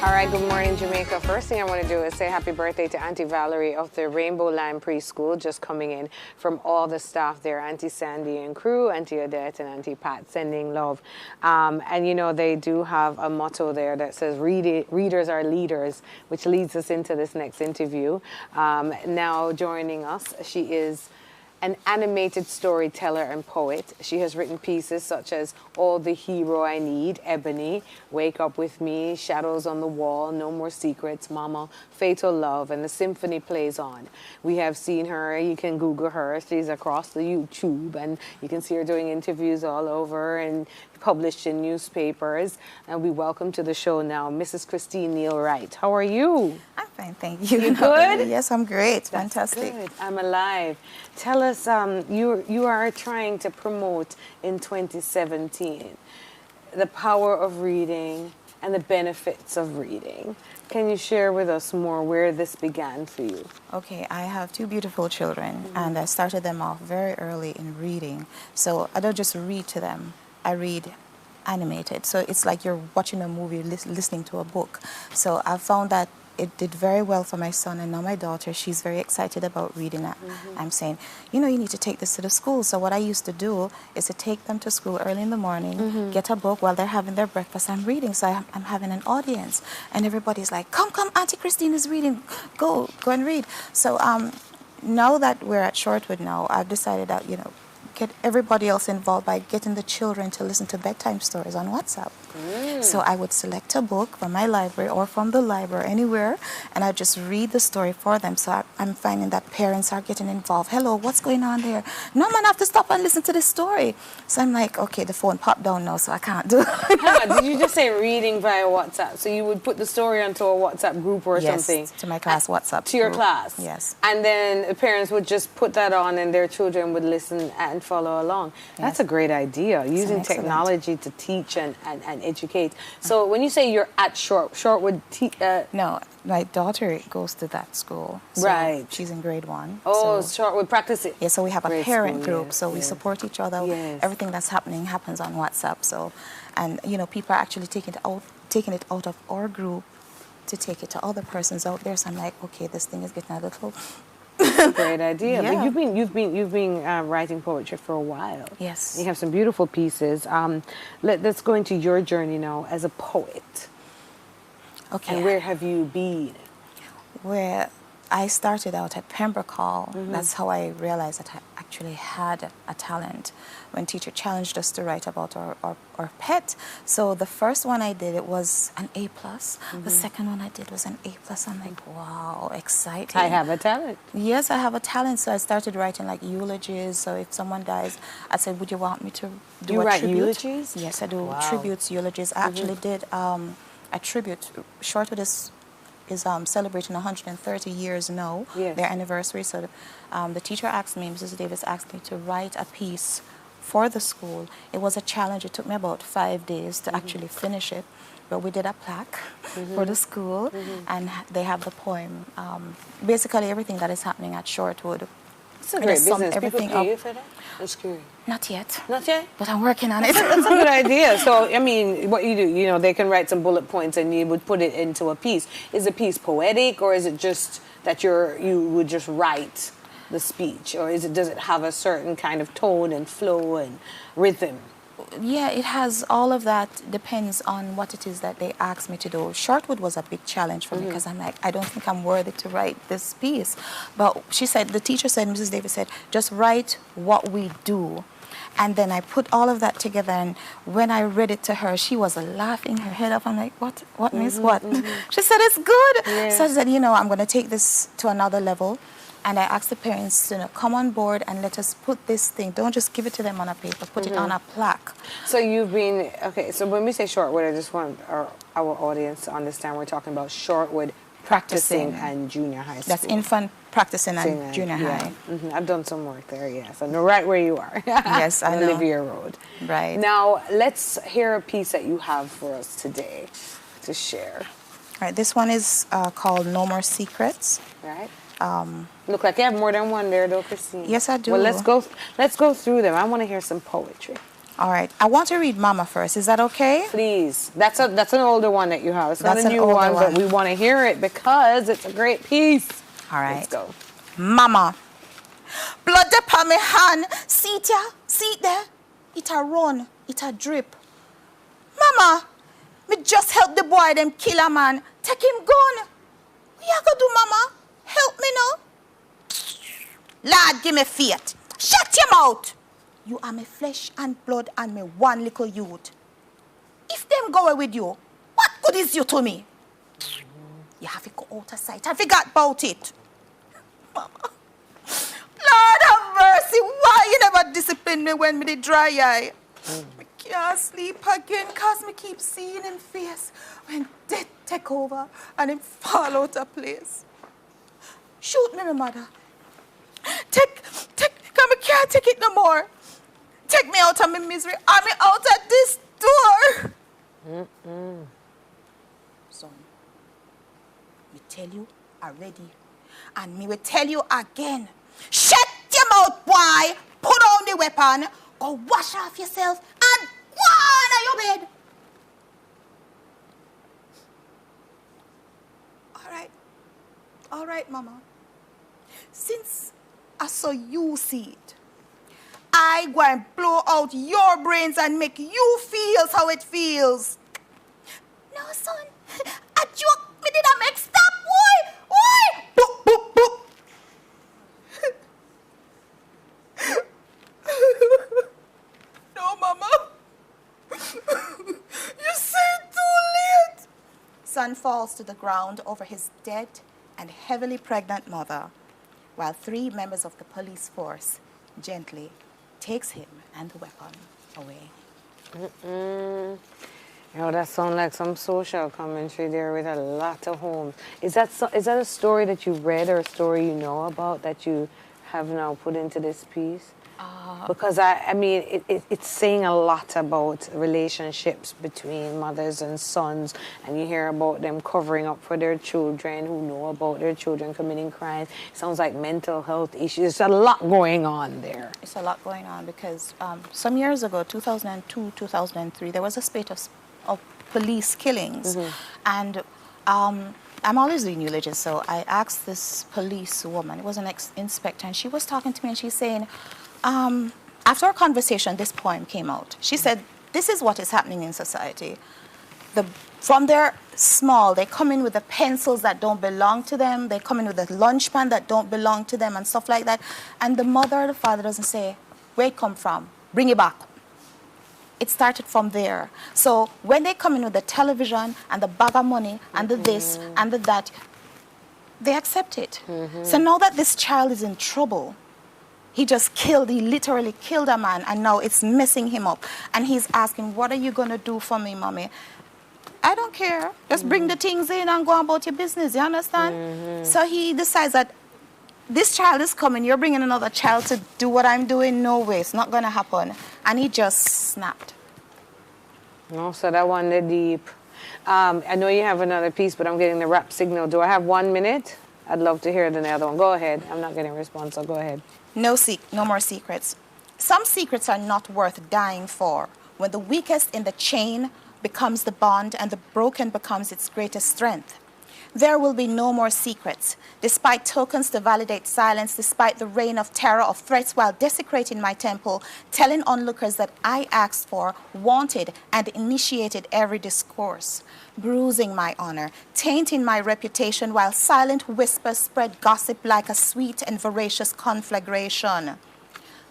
All right, good morning, Jamaica. First thing I want to do is say happy birthday to Auntie Valerie of the Rainbow Line Preschool, just coming in from all the staff there, Auntie Sandy and crew, Auntie Odette and Auntie Pat, sending love. And, you know, they do have a motto there that says, readers are leaders, which leads us into this next interview. Now joining us, she is an animated storyteller and poet. She has written pieces such as All the Hero I Need, Ebony, Wake Up With Me, Shadows on the Wall, No More Secrets, Mama, Fatal Love, and The Symphony Plays On. We have seen her, you can Google her, she's across the YouTube, and you can see her doing interviews all over and published in newspapers. And we welcome to the show now Mrs. Christine Neil Wright. How are you? I'm fine, thank you. You good? Yes, I'm great. That's fantastic. Good. I'm alive. Tell us, you are trying to promote in 2017 the power of reading and the benefits of reading. Can you share with us more where this began for you? Okay, I have two beautiful children, and I started them off very early in reading. So I don't just read to them, I read animated. So it's like you're watching a movie, listening to a book. So I found that it did very well for my son, and now my daughter, she's very excited about reading that. I'm saying, you know, you need to take this to the school. So what I used to do is to take them to school early in the morning, get a book while they're having their breakfast. I'm reading, so I'm having an audience, and everybody's like, come, Auntie Christine is reading, go and read. So now that we're at Shortwood now, I've decided that, you know, get everybody else involved by getting the children to listen to bedtime stories on WhatsApp. So I would select a book from my library or from the library, anywhere, and I just read the story for them. So I'm finding that parents are getting involved. Hello, what's going on there? No, man, I have to stop and listen to this story. So I'm like, okay, the phone popped down now, so I can't do it. Did you just say reading via WhatsApp? So you would put the story onto a WhatsApp group or something? Yes, to my class WhatsApp To your group. class? Yes. And then the parents would just put that on and their children would listen and follow along. That's a great idea, using technology to teach and educate. So when you say you're at Shortwood... No, my daughter goes to that school. So right. She's in grade 1. Oh, so Shortwood practice it. Yeah, so we have a parent group, so we yes. support each other. Yes. Everything that's happening happens on WhatsApp. So, and you know, people are actually taking it out of our group to take it to other persons out there. So I'm like, okay, this thing is getting a little. Great idea. Yeah. But you've been writing poetry for a while. Yes. You have some beautiful pieces. Let's go into your journey now as a poet. Okay. And where have you been? Where I started out at Pembroke Hall. That's how I realized that I actually had a talent. When teacher challenged us to write about our pet. So the first one I did, it was an A+. The second one I did was an A+. I'm like, wow, exciting. I have a talent. Yes, I have a talent. So I started writing like eulogies. So if someone dies, I said, would you want me to do you a write tribute? eulogies? Yes, I do. Wow. Tributes, eulogies. I actually did a tribute. Shortwood is celebrating 130 years now, their anniversary. So the teacher asked me, Mrs. Davis asked me to write a piece for the school. It was a challenge. It took me about 5 days to actually finish it. But we did a plaque for the school, and they have the poem. Basically, everything that is happening at Shortwood. It's a great business. People pay you for that? That's curious. Not yet. Not yet? But I'm working on it. That's a good idea. So, I mean, what you do, you know, they can write some bullet points and you would put it into a piece. Is the piece poetic, or is it just that you would just write the speech? Or does it have a certain kind of tone and flow and rhythm? Yeah, it has all of that. Depends on what it is that they asked me to do. Shortwood was a big challenge for me because I'm like, I don't think I'm worthy to write this piece. But the teacher said, Mrs. Davis said, just write what we do. And then I put all of that together, and when I read it to her, she was laughing her head off. I'm like, what miss, what? She said, it's good. Yeah. So I said, you know, I'm going to take this to another level. And I asked the parents to come on board and let us put this thing. Don't just give it to them on a paper. Put it on a plaque. So you've been, okay, so when we say Shortwood, I just want our audience to understand we're talking about Shortwood practicing and junior high school. That's infant practicing and junior high. I've done some work there, yes. I know right where you are. Yes, I know. Olivia Road. Right. Now, let's hear a piece that you have for us today to share. All right, this one is called No More Secrets. Right. Look like you have more than one there, though, Christine. Yes, I do. Well, let's go through them. I want to hear some poetry. All right. I want to read Mama first. Is that okay? Please. That's an older one that you have. It's not That's a an new older one, but one. we want to hear it because it's a great piece. All right. Let's go. Mama. Blood upon my hand. See it ya? See it there? It a run. It a drip. Mama, me just help the boy them kill a man. Take him gun. What you gonna do, Mama? Help me now. Lord, give me faith. Shut your mouth. You are my flesh and blood and me one little youth. If them go away with you, what good is you to me? You have to go out of sight. I forgot about it. Mama. Lord have mercy. Why you never discipline me when me the dry eye? Me can't sleep again cause me keep seeing him face when death take over and him fall out of place. Shoot me, my mother. Cause me can't take it no more. Take me out of my misery. I'm out at this door. Son, me tell you already. And me will tell you again. Shut your mouth, boy. Put on the weapon. Go wash off yourself and go on your bed. All right, Mama. Since I saw you see it, I go and blow out your brains and make you feel how it feels. No, son. A joke me did I make stop, boy. Boy. Boop, boop, boop. No, Mama. You said too late. Son falls to the ground over his dead and heavily pregnant mother, while 3 members of the police force gently takes him and the weapon away. You know, that sounds like some social commentary there with a lot of homes. Is that a story that you read or a story you know about that you have now put into this piece? Because I mean, it's saying a lot about relationships between mothers and sons, and you hear about them covering up for their children who know about their children committing crimes. It sounds like mental health issues. There's a lot going on there. It's a lot going on because some years ago, 2002, 2003, there was a spate of police killings. And I'm always doing eulogies, so I asked this police woman, it was an ex-inspector, and she was talking to me and she's saying, after our conversation, this poem came out. She said, this is what is happening in society. From their small, they come in with the pencils that don't belong to them. They come in with the lunch pan that don't belong to them and stuff like that. And the mother or the father doesn't say, where it come from? Bring it back. It started from there. So when they come in with the television and the bag of money and the this and the that, they accept it. So now that this child is in trouble, he literally killed a man, and now it's messing him up. And he's asking, what are you going to do for me, Mommy? I don't care. Just bring the things in and go about your business, you understand? So he decides that this child is coming, you're bringing another child to do what I'm doing? No way, it's not going to happen. And he just snapped. No, so that one, the deep. I know you have another piece, but I'm getting the rap signal. Do I have 1 minute? I'd love to hear the other one. Go ahead. I'm not getting a response, so go ahead. No more secrets. Some secrets are not worth dying for. When the weakest in the chain becomes the bond and the broken becomes its greatest strength. There will be no more secrets, despite tokens to validate silence, despite the reign of terror of threats while desecrating my temple, telling onlookers that I asked for, wanted, and initiated every discourse, bruising my honor, tainting my reputation while silent whispers spread gossip like a sweet and voracious conflagration.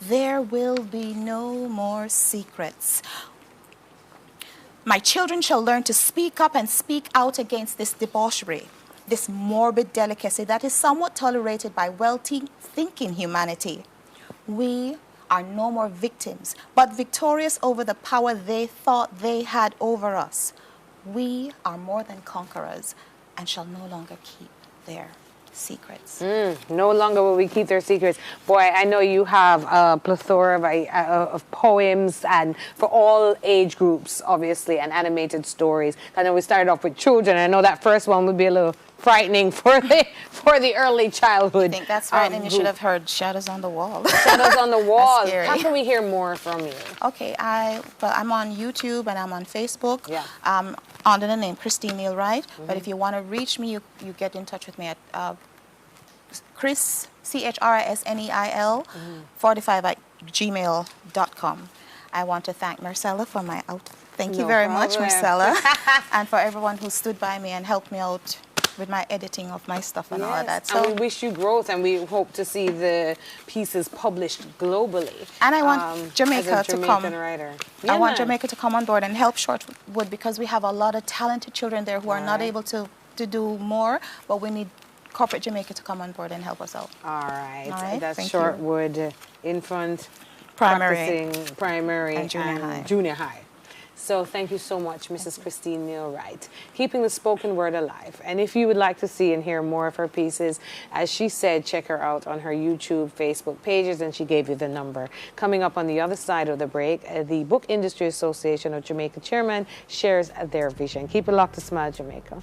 There will be no more secrets. My children shall learn to speak up and speak out against this debauchery, this morbid delicacy that is somewhat tolerated by well-thinking humanity. We are no more victims, but victorious over the power they thought they had over us. We are more than conquerors and shall no longer keep their secrets. No longer will we keep their secrets. Boy, I know you have a plethora of poems and for all age groups, obviously, and animated stories. I know we started off with children. I know that first one would be a little frightening for the early childhood. I think that's right, and you should have heard Shadows on the Wall. Shadows on the Wall. Scary. How can we hear more from you? Okay, I'm on YouTube and I'm on Facebook. Yeah. Under the name Christine Neil Wright. But if you want to reach me, you get in touch with me at Chris, CHRISNEIL 45@gmail.com. I want to thank Marcella for my outfit. Thank you very much, Marcella. And for everyone who stood by me and helped me out with my editing of my stuff and all of that. So, and we wish you growth, and we hope to see the pieces published globally. And I want Jamaica to come. Writer. I want Jamaica to come on board and help Shortwood, because we have a lot of talented children there who are not able to do more, but we need corporate Jamaica to come on board and help us out. All right. All right. That's Thank Shortwood Infant, Primary, primary and junior high. So thank you so much, Mrs. Christine Neil Wright, keeping the spoken word alive. And if you would like to see and hear more of her pieces, as she said, check her out on her YouTube, Facebook pages, and she gave you the number. Coming up on the other side of the break, the Book Industry Association of Jamaica chairman shares their vision. Keep it locked to Smile Jamaica.